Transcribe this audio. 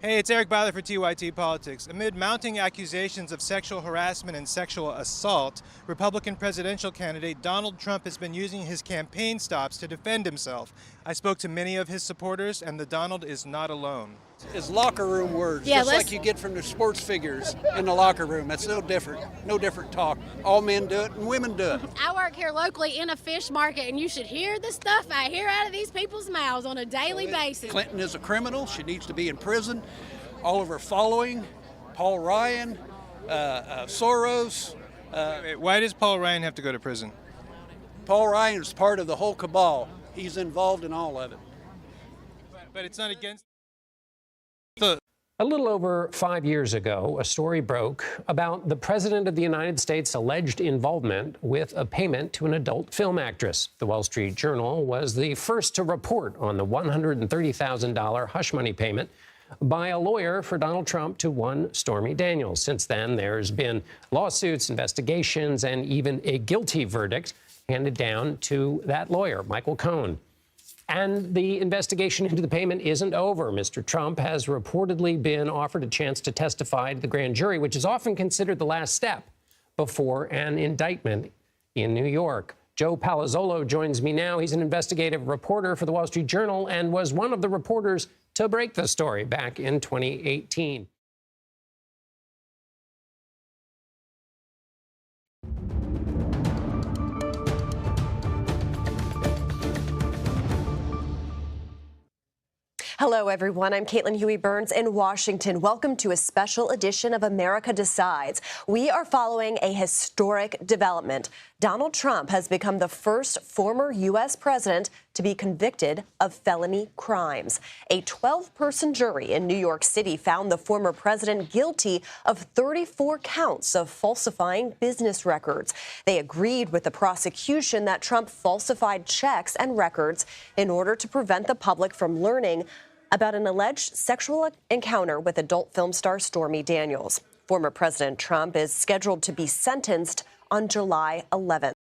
Hey, it's Eric Byler for TYT Politics. Amid mounting accusations of sexual harassment and sexual assault, Republican presidential candidate Donald Trump has been using his campaign stops to defend himself. I spoke to many of his supporters, and the Donald is not alone. Is locker room words, just like you get from the sports figures in the locker room. That's no different talk. All men do it and women do it. I work here locally in a fish market, and you should hear the stuff I hear out of these people's mouths on a daily basis. Clinton is a criminal. She needs to be in prison. All of her following, Paul Ryan, Soros. Why does Paul Ryan have to go to prison? Paul Ryan is part of the whole cabal. He's involved in all of it. But it's not against... A little over 5 years ago, a story broke about the President of the United States' alleged involvement with a payment to an adult film actress. The Wall Street Journal was the first to report on the $130,000 hush money payment by a lawyer for Donald Trump to one Stormy Daniels. Since then, there's been lawsuits, investigations, and even a guilty verdict handed down to that lawyer, Michael Cohen. And the investigation into the payment isn't over. Mr. Trump has reportedly been offered a chance to testify to the grand jury, which is often considered the last step before an indictment in New York. Joe Palazzolo joins me now. He's an investigative reporter for the Wall Street Journal and was one of the reporters to break the story back in 2018. Hello, everyone. I'm Caitlin Huey-Burns in Washington. Welcome to a special edition of America Decides. We are following a historic development. Donald Trump has become the first former U.S. president to be convicted of felony crimes. A 12-person jury in New York City found the former president guilty of 34 counts of falsifying business records. They agreed with the prosecution that Trump falsified checks and records in order to prevent the public from learning about an alleged sexual encounter with adult film star Stormy Daniels. Former President Trump is scheduled to be sentenced on July 11th.